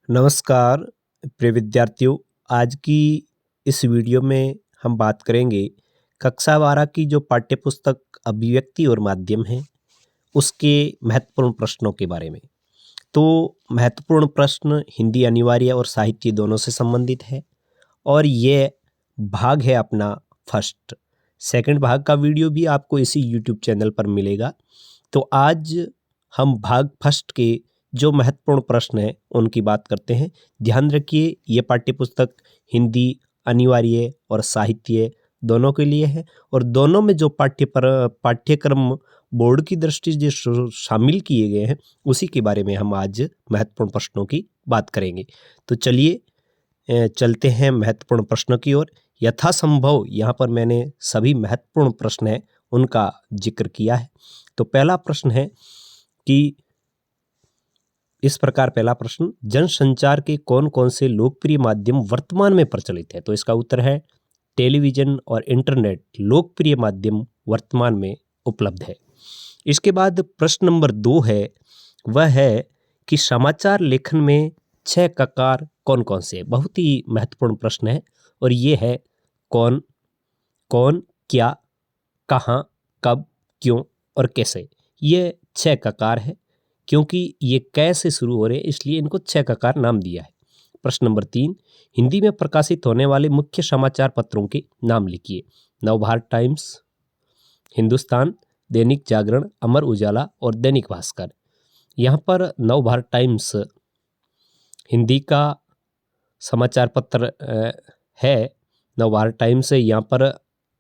नमस्कार प्रिय विद्यार्थियों। आज की इस वीडियो में हम बात करेंगे कक्षा 12 की जो पाठ्य पुस्तक अभिव्यक्ति और माध्यम है उसके महत्वपूर्ण प्रश्नों के बारे में। तो महत्वपूर्ण प्रश्न हिंदी अनिवार्य और साहित्य दोनों से संबंधित है और ये भाग है अपना फर्स्ट। सेकंड भाग का वीडियो भी आपको इसी यूट्यूब चैनल पर मिलेगा। तो आज हम भाग फर्स्ट के जो महत्वपूर्ण प्रश्न हैं उनकी बात करते हैं। ध्यान रखिए, ये पाठ्य पुस्तक हिंदी अनिवार्य और साहित्य दोनों के लिए है और दोनों में जो पाठ्यक्रम बोर्ड की दृष्टि से जो शामिल किए गए हैं उसी के बारे में हम आज महत्वपूर्ण प्रश्नों की बात करेंगे। तो चलिए चलते हैं महत्वपूर्ण प्रश्नों की ओर। यथासंभव यहाँ पर मैंने सभी महत्वपूर्ण प्रश्न हैं उनका जिक्र किया है। तो पहला प्रश्न है कि इस प्रकार, पहला प्रश्न, जनसंचार के कौन कौन से लोकप्रिय माध्यम वर्तमान में प्रचलित है? तो इसका उत्तर है टेलीविजन और इंटरनेट लोकप्रिय माध्यम वर्तमान में उपलब्ध है। इसके बाद प्रश्न नंबर 2 है, वह है कि समाचार लेखन में 6 ककार कौन कौन से? बहुत ही महत्वपूर्ण प्रश्न है और ये है कौन, कौन, क्या, कहाँ, कब, क्यों और कैसे। ये 6 ककार है। क्योंकि ये कैसे शुरू हो रहे हैं इसलिए इनको 6 ककार नाम दिया है। प्रश्न नंबर 3, हिंदी में प्रकाशित होने वाले मुख्य समाचार पत्रों के नाम लिखिए। नवभारत टाइम्स, हिंदुस्तान, दैनिक जागरण, अमर उजाला और दैनिक भास्कर। यहाँ पर नवभारत टाइम्स हिंदी का समाचार पत्र है। नवभारत टाइम्स है, यहाँ पर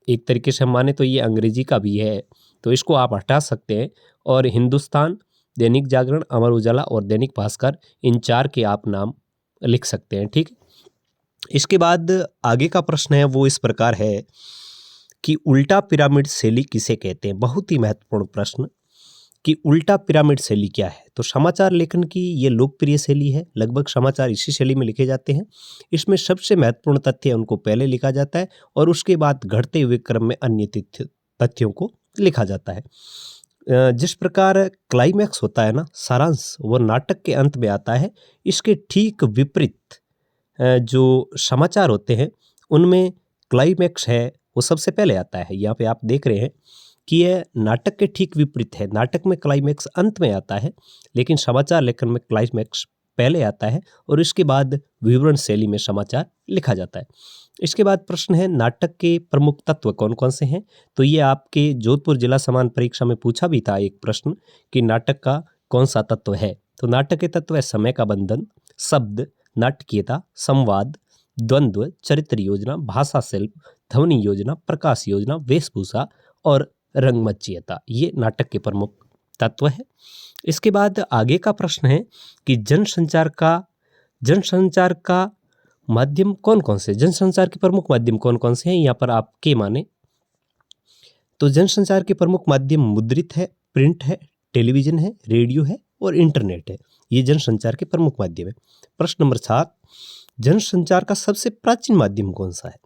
एक तरीके से हम माने तो ये अंग्रेजी का भी है, तो इसको आप हटा सकते हैं। और हिंदुस्तान, दैनिक जागरण, अमर उजाला और दैनिक भास्कर, इन 4 के आप नाम लिख सकते हैं। ठीक। इसके बाद आगे का प्रश्न है वो इस प्रकार है कि उल्टा पिरामिड शैली किसे कहते हैं? बहुत ही महत्वपूर्ण प्रश्न कि उल्टा पिरामिड शैली क्या है। तो समाचार लेखन की ये लोकप्रिय शैली है, लगभग समाचार इसी शैली में लिखे जाते हैं। इसमें सबसे महत्वपूर्ण तथ्य उनको पहले लिखा जाता है और उसके बाद घटते हुए क्रम में अन्य तथ्यों को लिखा जाता है। जिस प्रकार क्लाइमैक्स होता है ना, सारांश, वो नाटक के अंत में आता है। इसके ठीक विपरीत जो समाचार होते हैं उनमें क्लाइमैक्स है वो सबसे पहले आता है। यहाँ पे आप देख रहे हैं कि यह नाटक के ठीक विपरीत है। नाटक में क्लाइमैक्स अंत में आता है लेकिन समाचार लेखन में क्लाइमैक्स पहले आता है और इसके बाद विवरण शैली में समाचार लिखा जाता है। इसके बाद प्रश्न है, नाटक के प्रमुख तत्व कौन कौन से हैं? तो ये आपके जोधपुर जिला समान परीक्षा में पूछा भी था एक प्रश्न कि नाटक का कौन सा तत्व है। तो नाटक के तत्व है समय का बंधन, शब्द, नाटकीयता, संवाद, द्वंद्व, चरित्र योजना, भाषा शिल्प, ध्वनि योजना, प्रकाश योजना, वेशभूषा और रंगमंचीयता। ये नाटक के प्रमुख तत्व है। इसके बाद आगे का प्रश्न है कि जनसंचार का माध्यम कौन कौन से? जनसंचार के प्रमुख माध्यम कौन कौन से हैं? यहाँ पर आप के माने तो जनसंचार के प्रमुख माध्यम मुद्रित है, प्रिंट है, टेलीविजन है, रेडियो है और इंटरनेट है। ये जनसंचार के प्रमुख माध्यम है। प्रश्न नंबर 7, जनसंचार का सबसे प्राचीन माध्यम कौन सा है?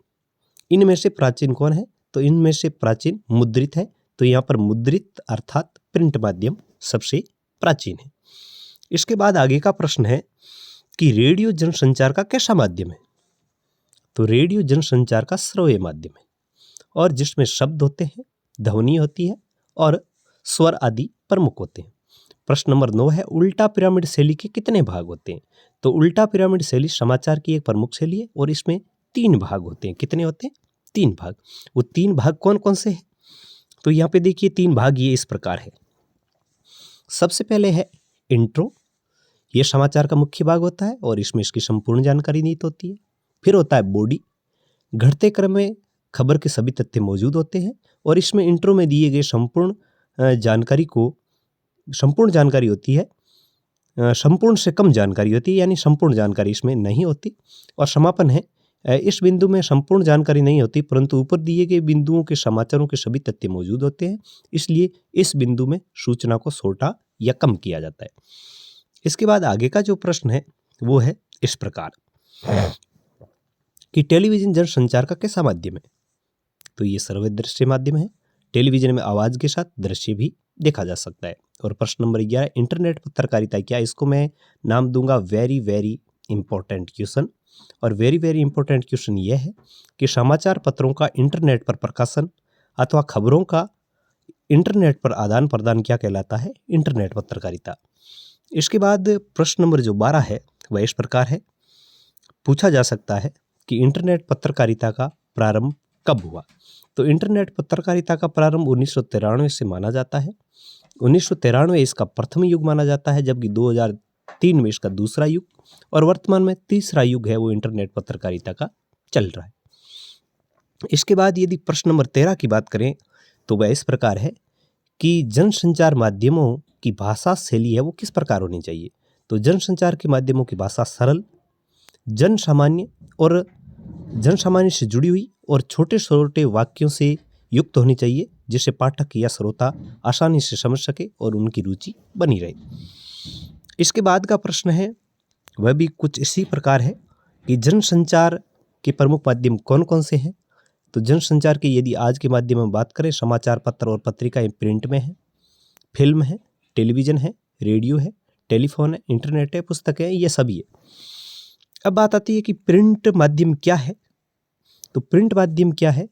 इनमें से प्राचीन कौन है? तो इनमें से प्राचीन मुद्रित है। तो यहाँ पर मुद्रित अर्थात प्रिंट माध्यम सबसे प्राचीन है। इसके बाद आगे का प्रश्न है कि रेडियो जनसंचार का कैसा माध्यम है? तो रेडियो जनसंचार का श्रव्य माध्यम है और जिसमें शब्द होते हैं, ध्वनि होती है और स्वर आदि प्रमुख होते हैं। प्रश्न नंबर 9 है, उल्टा पिरामिड शैली के कितने भाग होते हैं? तो उल्टा पिरामिड शैली समाचार की एक प्रमुख शैली है और इसमें 3 भाग होते हैं। कितने होते हैं? 3 भाग। वो 3 भाग कौन कौन से हैं? तो यहाँ पे देखिए 3 भाग ये इस प्रकार है। सबसे पहले है इंट्रो, ये समाचार का मुख्य भाग होता है और इसमें इसकी संपूर्ण जानकारी निहित होती है। फिर होता है बॉडी, घटते क्रम में खबर के सभी तथ्य मौजूद होते हैं और इसमें इंट्रो में दिए गए संपूर्ण जानकारी होती है। संपूर्ण से कम जानकारी होती है, यानी संपूर्ण जानकारी इसमें नहीं होती। और समापन है, इस बिंदु में संपूर्ण जानकारी नहीं होती परंतु ऊपर दिए गए बिंदुओं के समाचारों के सभी तथ्य मौजूद होते हैं, इसलिए इस बिंदु में सूचना को छोटा या कम किया जाता है। इसके बाद आगे का जो प्रश्न है वो है इस प्रकार कि टेलीविजन जनसंचार का कैसा माध्यम है? तो ये सर्वदृश्य दृश्य माध्यम है। टेलीविजन में आवाज के साथ दृश्य भी देखा जा सकता है। और प्रश्न नंबर 11, इंटरनेट पत्रकारिता क्या? इसको मैं नाम दूंगा वेरी वेरी इम्पोर्टेंट क्वेश्चन। और वेरी वेरी इम्पोर्टेंट क्वेश्चन यह है कि समाचार पत्रों का इंटरनेट पर प्रकाशन अथवा खबरों का इंटरनेट पर आदान प्रदान क्या कहलाता है? इंटरनेट पत्रकारिता। इसके बाद प्रश्न नंबर जो 12 है वह इस प्रकार है, पूछा जा सकता है कि इंटरनेट पत्रकारिता का प्रारंभ कब हुआ? तो इंटरनेट पत्रकारिता का प्रारंभ 1993 से माना जाता है। 1993 इसका प्रथम युग माना जाता है, जबकि 2003 में इसका दूसरा युग और वर्तमान में तीसरा युग है वो इंटरनेट पत्रकारिता का चल रहा है। इसके बाद यदि प्रश्न नंबर 13 की बात करें तो वह इस प्रकार है कि जनसंचार माध्यमों की भाषा शैली है वो किस प्रकार होनी चाहिए? तो जनसंचार के माध्यमों की भाषा सरल, जनसामान्य से जुड़ी हुई और छोटे छोटे वाक्यों से युक्त होनी चाहिए, जिससे पाठक या श्रोता आसानी से समझ सके और उनकी रुचि बनी रहे। इसके बाद का प्रश्न है वह भी कुछ इसी प्रकार है कि जनसंचार के प्रमुख माध्यम कौन कौन से हैं? तो जनसंचार के यदि आज के माध्यम में बात करें, समाचार पत्र और पत्रिकाएं प्रिंट में है, फिल्म है, टेलीविजन है, रेडियो है, टेलीफोन है, इंटरनेट है, पुस्तकें हैं, ये सभी है। अब बात आती है कि प्रिंट माध्यम क्या है? तो प्रिंट माध्यम क्या है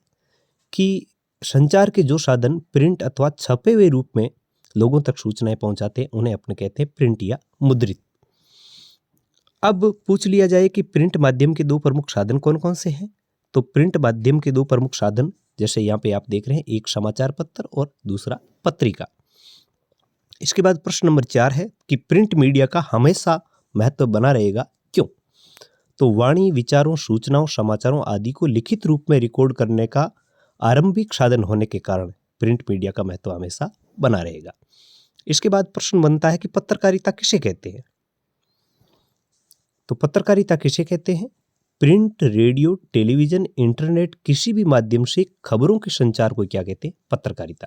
कि संचार के जो साधन प्रिंट अथवा छपे हुए रूप में लोगों तक सूचनाएं पहुंचाते हैं उन्हें अपने कहते हैं प्रिंट या मुद्रित। अब पूछ लिया जाए कि प्रिंट माध्यम के दो प्रमुख साधन कौन कौन से हैं? तो प्रिंट माध्यम के दो प्रमुख साधन जैसे यहाँ पे आप देख रहे हैं, एक समाचार पत्र और दूसरा पत्रिका। इसके बाद प्रश्न नंबर 4 है कि प्रिंट मीडिया का हमेशा महत्व बना रहेगा, क्यों? तो वाणी, विचारों, सूचनाओं, समाचारों आदि को लिखित रूप में रिकॉर्ड करने का आरंभिक साधन होने के कारण प्रिंट मीडिया का महत्व हमेशा बना रहेगा। इसके बाद प्रश्न बनता है कि पत्रकारिता किसे कहते हैं? तो पत्रकारिता किसे कहते हैं? प्रिंट, रेडियो, टेलीविजन, इंटरनेट किसी भी माध्यम से खबरों के संचार को क्या कहते हैं? पत्रकारिता।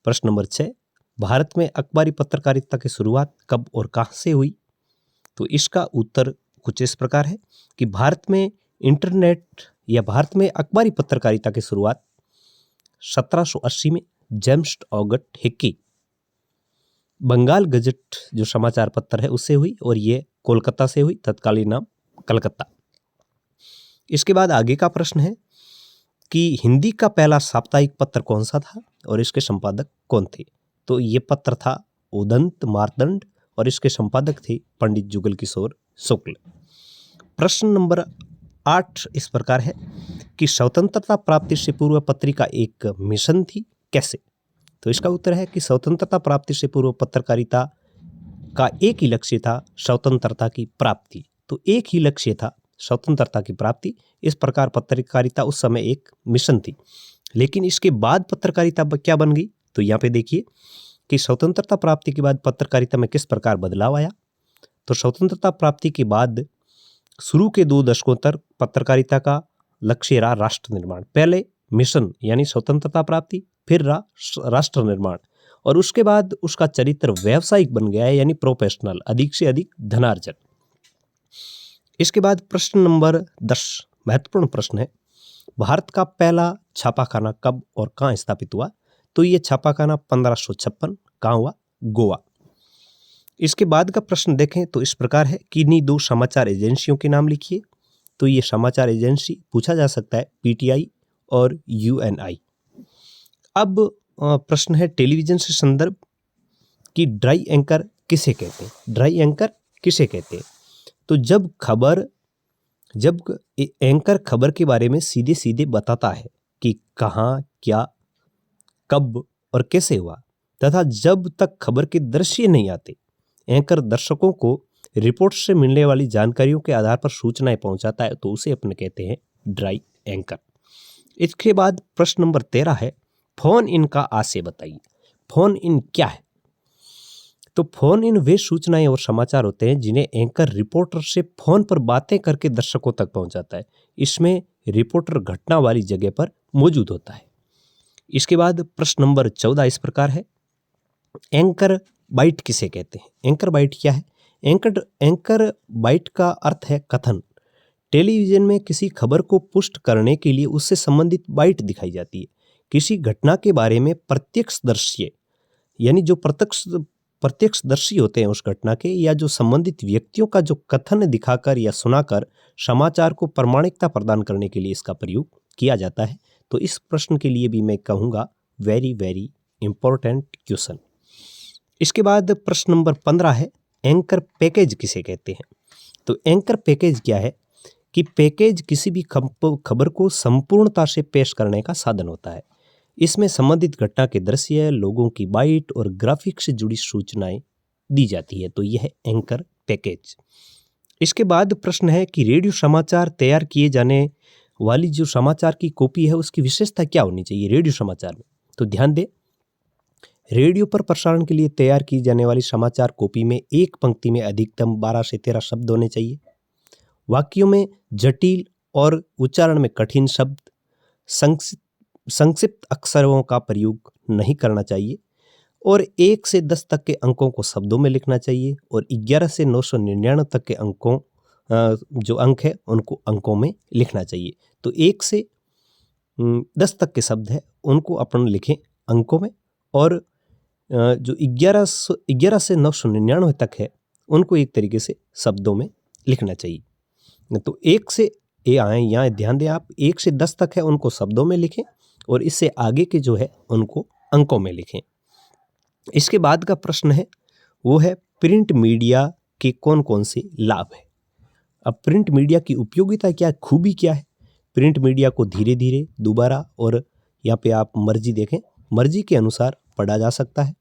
प्रश्न नंबर 6, भारत में अखबारी पत्रकारिता की शुरुआत कब और कहां से हुई? तो इसका उत्तर कुछ इस प्रकार है कि भारत में अखबारी पत्रकारिता की शुरुआत 1780 में James August Hicky Bengal Gazette जो समाचार पत्र है उससे हुई और ये कोलकाता से हुई, तत्कालीन नाम कलकत्ता। इसके बाद आगे का प्रश्न है कि हिंदी का पहला साप्ताहिक पत्र कौन सा था और इसके संपादक कौन थे? तो ये पत्र था उदंत मार्तंड और इसके संपादक थे पंडित जुगल किशोर शुक्ल। प्रश्न नंबर 8 इस प्रकार है कि स्वतंत्रता प्राप्ति से पूर्व पत्रिका एक मिशन थी, कैसे? तो इसका उत्तर है कि स्वतंत्रता प्राप्ति से पूर्व पत्रकारिता का एक ही लक्ष्य था, स्वतंत्रता की प्राप्ति। तो एक ही लक्ष्य था, स्वतंत्रता की प्राप्ति। इस प्रकार पत्रकारिता उस समय एक मिशन थी। लेकिन इसके बाद पत्रकारिता क्या बन गई? तो यहाँ पे देखिए कि स्वतंत्रता प्राप्ति के बाद पत्रकारिता में किस प्रकार बदलाव आया। तो स्वतंत्रता प्राप्ति के बाद शुरू के 2 दशकों तक पत्रकारिता का लक्ष्य रहा राष्ट्र निर्माण। पहले मिशन यानी स्वतंत्रता प्राप्ति, फिर रहा राष्ट्र निर्माण, और उसके बाद उसका चरित्र व्यावसायिक बन गया है यानी प्रोफेशनल, अधिक से अधिक धनार्जन। इसके बाद प्रश्न नंबर 10 महत्वपूर्ण प्रश्न है, भारत का पहला छापाखाना कब और कहाँ स्थापित हुआ? तो ये छापाखाना 1556 कहाँ हुआ? गोवा। इसके बाद का प्रश्न देखें तो इस प्रकार है कि इन्हीं 2 समाचार एजेंसियों के नाम लिखिए। तो ये समाचार एजेंसी पूछा जा सकता है पीटीआई और यूएनआई। अब प्रश्न है टेलीविजन से संदर्भ कि ड्राई एंकर किसे कहते हैं? ड्राई एंकर किसे कहते हैं? तो जब एंकर खबर के बारे में सीधे सीधे बताता है कि कहाँ, क्या, कब और कैसे हुआ, तथा जब तक खबर के दृश्य नहीं आते एंकर दर्शकों को रिपोर्ट से मिलने वाली जानकारियों के आधार पर सूचनाएं पहुंचाता है, तो उसे अपने कहते हैं ड्राई एंकर। इसके बाद प्रश्न नंबर 13 है, फोन इन का आशय बताइए। फोन इन क्या है? तो फोन इन वे सूचनाएं और समाचार होते हैं जिन्हें एंकर रिपोर्टर से फोन पर बातें करके दर्शकों तक पहुंचाता है। इसमें रिपोर्टर घटना वाली जगह पर मौजूद होता है। इसके बाद प्रश्न नंबर 14 इस प्रकार है, एंकर बाइट किसे कहते हैं? एंकर बाइट क्या है? एंकर बाइट का अर्थ है कथन। टेलीविजन में किसी खबर को पुष्ट करने के लिए उससे संबंधित बाइट दिखाई जाती है। किसी घटना के बारे में प्रत्यक्ष दृश्य यानी जो प्रत्यक्ष प्रत्यक्षदर्शी होते हैं उस घटना के, या जो संबंधित व्यक्तियों का जो कथन दिखाकर या सुनाकर समाचार को प्रामाणिकता प्रदान करने के लिए इसका प्रयोग किया जाता है। तो इस प्रश्न के लिए भी मैं कहूँगा वेरी वेरी इंपॉर्टेंट क्वेश्चन। इसके बाद प्रश्न नंबर 15 है, एंकर पैकेज किसे कहते हैं? तो एंकर पैकेज क्या है कि पैकेज किसी भी खबर को संपूर्णता से पेश करने का साधन होता है। इसमें संबंधित घटना के दृश्य, लोगों की बाइट और ग्राफिक से जुड़ी सूचनाएं दी जाती है। तो यह है एंकर पैकेज। इसके बाद प्रश्न है कि रेडियो समाचार तैयार किए जाने वाली जो समाचार की कॉपी है उसकी विशेषता क्या होनी चाहिए रेडियो समाचार में? तो ध्यान दें, रेडियो पर प्रसारण के लिए तैयार की जाने वाली समाचार कॉपी में एक पंक्ति में अधिकतम 12 से 13 शब्द होने चाहिए। वाक्यों में जटिल और उच्चारण में कठिन शब्द, संक्षिप्त अक्षरों का प्रयोग नहीं करना चाहिए और 1 से 10 तक के अंकों को शब्दों में लिखना चाहिए और 11 से 999 तक के अंकों जो अंक है उनको अंकों में लिखना चाहिए। तो 1 से 10 तक के शब्द है उनको अपन लिखें अंकों में और जो 11 से 999 तक है उनको एक तरीके से शब्दों में लिखना चाहिए। तो 1 से यहाँ ध्यान दें आप, 1 से 10 तक है उनको शब्दों में लिखें और इससे आगे के जो है उनको अंकों में लिखें। इसके बाद का प्रश्न है वो है प्रिंट मीडिया के कौन कौन से लाभ है। अब प्रिंट मीडिया की उपयोगिता क्या है, खूबी क्या है? प्रिंट मीडिया को धीरे धीरे दोबारा और यहाँ पे आप मर्जी देखें, मर्जी के अनुसार पढ़ा जा सकता है।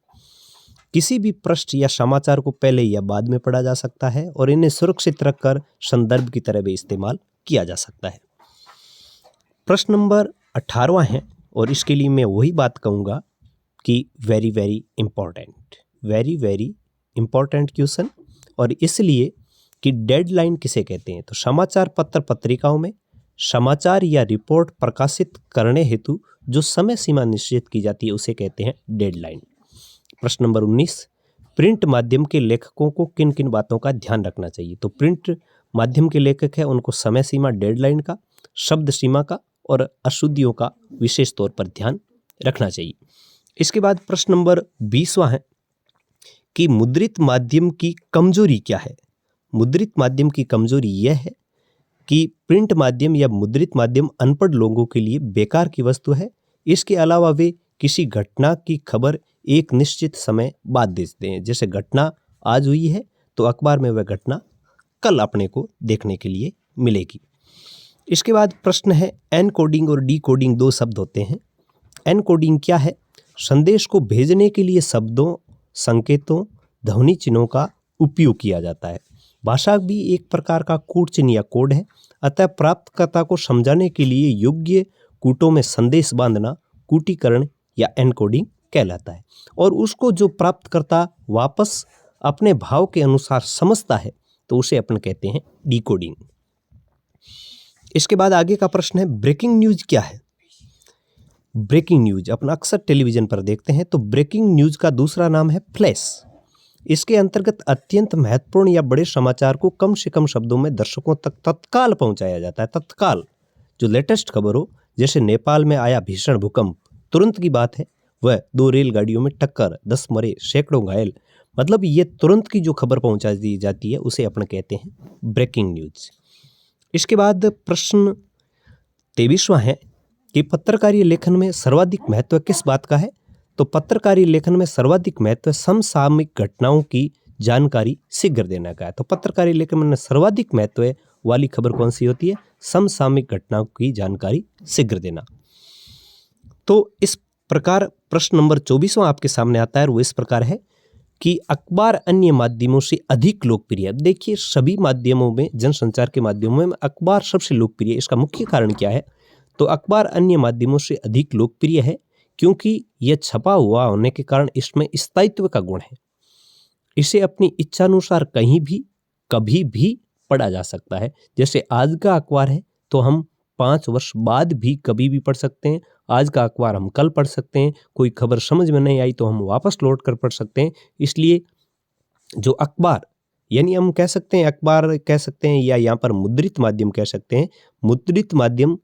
किसी भी पृष्ठ या समाचार को पहले या बाद में पढ़ा जा सकता है और इन्हें सुरक्षित रखकर संदर्भ की तरह भी इस्तेमाल किया जा सकता है। प्रश्न नंबर 18वां है और इसके लिए मैं वही बात कहूँगा कि वेरी वेरी इंपॉर्टेंट क्वेश्चन, और इसलिए कि डेडलाइन किसे कहते हैं? तो समाचार पत्र पत्रिकाओं में समाचार या रिपोर्ट प्रकाशित करने हेतु जो समय सीमा निश्चित की जाती है उसे कहते हैं डेडलाइन। प्रश्न नंबर 19, प्रिंट माध्यम के लेखकों को किन किन बातों का ध्यान रखना चाहिए? तो प्रिंट माध्यम के लेखक है उनको समय सीमा डेडलाइन का, शब्द सीमा का और अशुद्धियों का विशेष तौर पर ध्यान रखना चाहिए। इसके बाद प्रश्न नंबर 20वां है कि मुद्रित माध्यम की कमजोरी क्या है? मुद्रित माध्यम की कमजोरी यह है कि प्रिंट माध्यम या मुद्रित माध्यम अनपढ़ लोगों के लिए बेकार की वस्तु है। इसके अलावा वे किसी घटना की खबर एक निश्चित समय बाद देते हैं। जैसे घटना आज हुई है तो अखबार में वह घटना कल अपने को देखने के लिए मिलेगी। इसके बाद प्रश्न है एनकोडिंग और डिकोडिंग 2 शब्द होते हैं। एनकोडिंग क्या है? संदेश को भेजने के लिए शब्दों, संकेतों, ध्वनि चिन्हों का उपयोग किया जाता है। भाषा भी एक प्रकार का कूट चिन्ह या कोड है, अतः प्राप्तकर्ता को समझाने के लिए योग्य कूटों में संदेश बांधना कूटीकरण या एनकोडिंग कहलाता है और उसको जो प्राप्तकर्ता वापस अपने भाव के अनुसार समझता है तो उसे अपन कहते हैं डिकोडिंग। इसके बाद आगे का प्रश्न है ब्रेकिंग न्यूज क्या है? ब्रेकिंग न्यूज अपन अक्सर टेलीविजन पर देखते हैं, तो ब्रेकिंग न्यूज का दूसरा नाम है फ्लैश। इसके अंतर्गत अत्यंत महत्वपूर्ण या बड़े समाचार को कम से कम शब्दों में दर्शकों तक तत्काल पहुंचाया जाता है। तत्काल जो लेटेस्ट खबर हो, जैसे नेपाल में आया भीषण भूकंप, तुरंत की बात है, वह 2 रेलगाड़ियों में टक्कर, 10 मरे, सैकड़ों घायल, मतलब ये तुरंत की जो खबर पहुंचा दी जाती है उसे अपन कहते हैं ब्रेकिंग न्यूज। इसके बाद प्रश्न 23वां है कि पत्रकारीय लेखन में सर्वाधिक महत्व किस बात का है? तो पत्रकारीय लेखन में सर्वाधिक महत्व समसामयिक घटनाओं की जानकारी शीघ्र देने का है। तो पत्रकारीय लेखन में सर्वाधिक महत्व वाली खबर कौन सी होती है? समसामयिक घटनाओं की जानकारी शीघ्र देना। तो इस प्रकार प्रश्न नंबर 24वां आपके सामने आता है और वो इस प्रकार है कि अखबार अन्य माध्यमों से अधिक लोकप्रिय है। देखिए सभी माध्यमों में, जनसंचार के माध्यमों में अखबार सबसे लोकप्रिय है। इसका मुख्य कारण क्या है? तो अखबार अन्य माध्यमों से अधिक लोकप्रिय है क्योंकि यह छपा हुआ होने के कारण इसमें स्थायित्व का गुण है। इसे अपनी इच्छानुसार कहीं भी कभी भी पढ़ा जा सकता है। जैसे आज का अखबार है तो हम 5 वर्ष बाद भी कभी भी पढ़ सकते हैं। आज का अखबार हम कल पढ़ सकते हैं। कोई खबर समझ में नहीं आई तो हम वापस लौट कर पढ़ सकते हैं। इसलिए जो अखबार, यानी हम कह सकते हैं अखबार कह सकते हैं या यहाँ पर मुद्रित माध्यम कह सकते हैं, मुद्रित माध्यम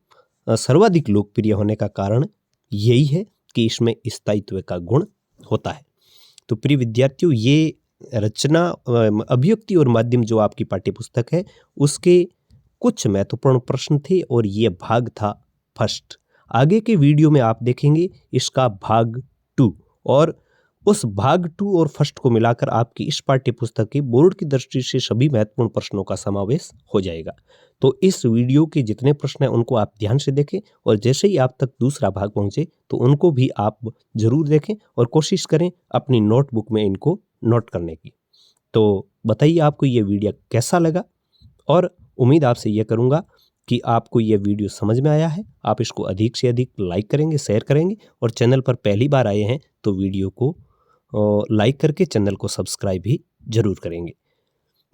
सर्वाधिक लोकप्रिय होने का कारण यही है कि इसमें स्थायित्व का गुण होता है। तो प्रिय विद्यार्थियों, ये रचना अभिव्यक्ति और माध्यम जो आपकी पाठ्यपुस्तक है उसके कुछ महत्वपूर्ण प्रश्न थे और ये भाग था फर्स्ट। आगे के वीडियो में आप देखेंगे इसका भाग 2, और उस भाग 2 और फर्स्ट को मिलाकर आपकी इस पाठ्यपुस्तक के बोर्ड की दृष्टि से सभी महत्वपूर्ण प्रश्नों का समावेश हो जाएगा। तो इस वीडियो के जितने प्रश्न हैं उनको आप ध्यान से देखें, और जैसे ही आप तक दूसरा भाग पहुंचे तो उनको भी आप जरूर देखें और कोशिश करें अपनी नोटबुक में इनको नोट करने की। तो बताइए आपको ये वीडियो कैसा लगा, और उम्मीद आपसे ये करूँगा कि आपको ये वीडियो समझ में आया है। आप इसको अधिक से अधिक लाइक करेंगे, शेयर करेंगे, और चैनल पर पहली बार आए हैं तो वीडियो को लाइक करके चैनल को सब्सक्राइब भी जरूर करेंगे।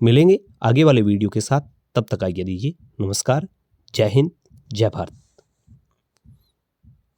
मिलेंगे आगे वाले वीडियो के साथ, तब तक आइए दीजिए नमस्कार। जय हिंद, जय भारत।